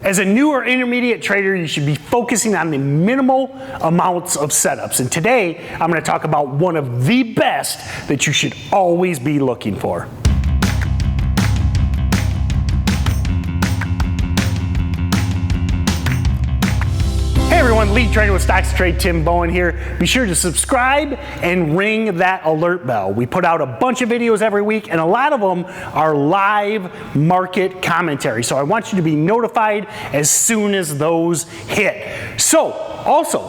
As a new or intermediate trader, you should be focusing on the minimal amounts of setups. And today, I'm going to talk about one of the best that you should always be looking for. Hey everyone, lead trader with StocksToTrade, Tim Bohen here. Be sure to subscribe and ring that alert bell. We put out a bunch of videos every week, and a lot of them are live market commentary. So I want you to be notified as soon as those hit. So, also,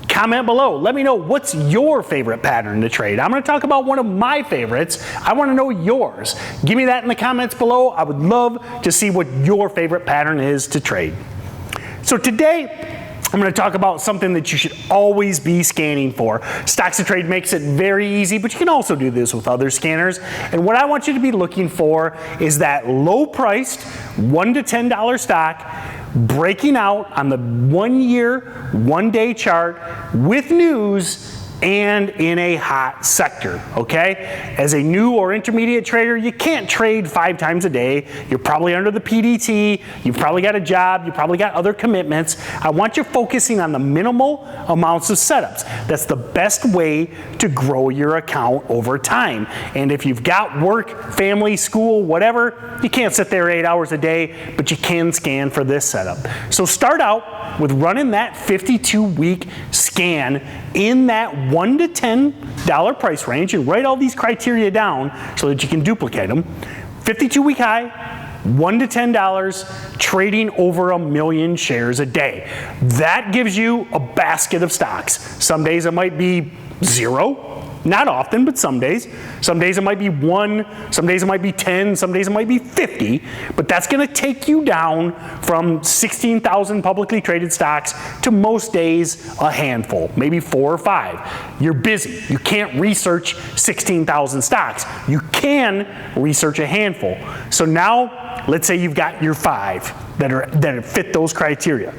comment below. Let me know what's your favorite pattern to trade. I'm going to talk about one of my favorites. I want to know yours. Give me that in the comments below. I would love to see what your favorite pattern is to trade. So today, I'm going to talk about something that you should always be scanning for. StocksToTrade makes it very easy, but you can also do this with other scanners. And what I want you to be looking for is that low-priced $1 to $10 stock breaking out on the 1 year, 1 day chart with news and in a hot sector, okay? As a new or intermediate trader, you can't trade 5 times a day. You're probably under the PDT, you've probably got a job, you probably got other commitments. I want you focusing on the minimal amounts of setups. That's the best way to grow your account over time. And if you've got work, family, school, whatever, you can't sit there 8 hours a day, but you can scan for this setup. So start out with running that 52-week scan in that $1 to $10 price range, and write all these criteria down so that you can duplicate them. 52-week high, $1 to $10, trading over 1 million shares a day. That gives you a basket of stocks. Some days it might be 0. Not often, but some days. Some days it might be 1, some days it might be 10, some days it might be 50, but that's going to take you down from 16,000 publicly traded stocks to most days a handful, maybe 4 or 5. You're busy. You can't research 16,000 stocks. You can research a handful. So now, let's say you've got your 5 that fit those criteria.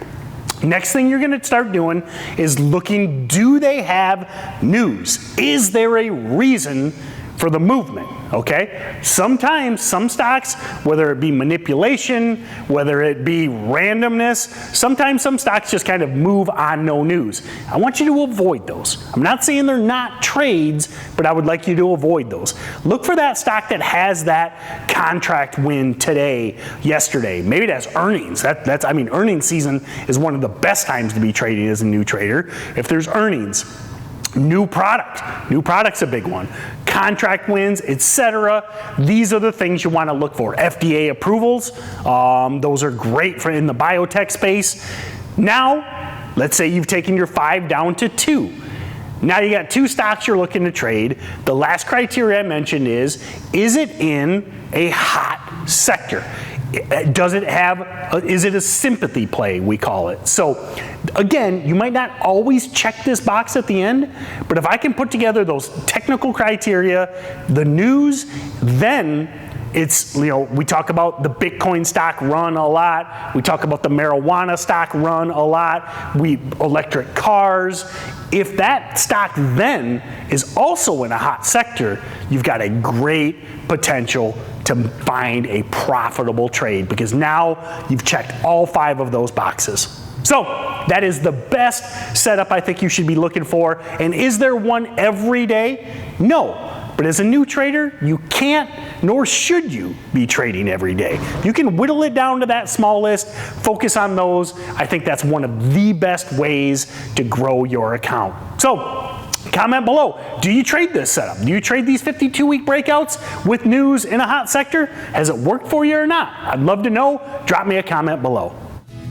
Next thing you're going to start doing is looking, do they have news? Is there a reason for the movement? Okay? Sometimes some stocks, whether it be manipulation, whether it be randomness, sometimes some stocks just kind of move on no news. I want you to avoid those. I'm not saying they're not trades, but I would like you to avoid those. Look for that stock that has that contract win today, yesterday. Maybe it has earnings. I mean, earnings season is one of the best times to be trading as a new trader. If there's earnings, new product's a big one. Contract wins, etc. These are the things you want to look for. FDA approvals, those are great for in the biotech space. Now, let's say you've taken your 5 down to 2. Now you got 2 stocks you're looking to trade. The last criteria I mentioned is it in a hot sector? Does it have, is it a sympathy play, we call it? So again, you might not always check this box at the end, but if I can put together those technical criteria, the news, then it's, we talk about the Bitcoin stock run a lot. We talk about the marijuana stock run a lot. Electric cars. If that stock then is also in a hot sector, you've got a great potential to find a profitable trade, because now you've checked all 5 of those boxes. So that is the best setup I think you should be looking for. And is there one every day? No. But as a new trader, you can't, nor should you be trading every day. You can whittle it down to that small list, focus on those. I think that's one of the best ways to grow your account. So, comment below. Do you trade this setup? Do you trade these 52-week breakouts with news in a hot sector? Has it worked for you or not? I'd love to know. Drop me a comment below.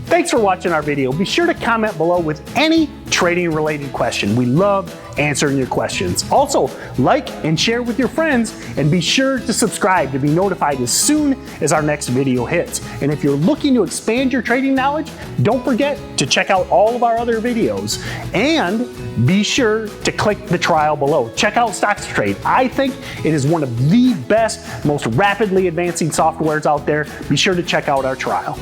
Thanks for watching our video. Be sure to comment below with any trading related question. We love answering your questions. Also, like and share with your friends, and be sure to subscribe to be notified as soon as our next video hits. And if you're looking to expand your trading knowledge, don't forget to check out all of our other videos, and be sure to click the trial below. Check out StocksToTrade. I think it is one of the best, most rapidly advancing softwares out there. Be sure to check out our trial.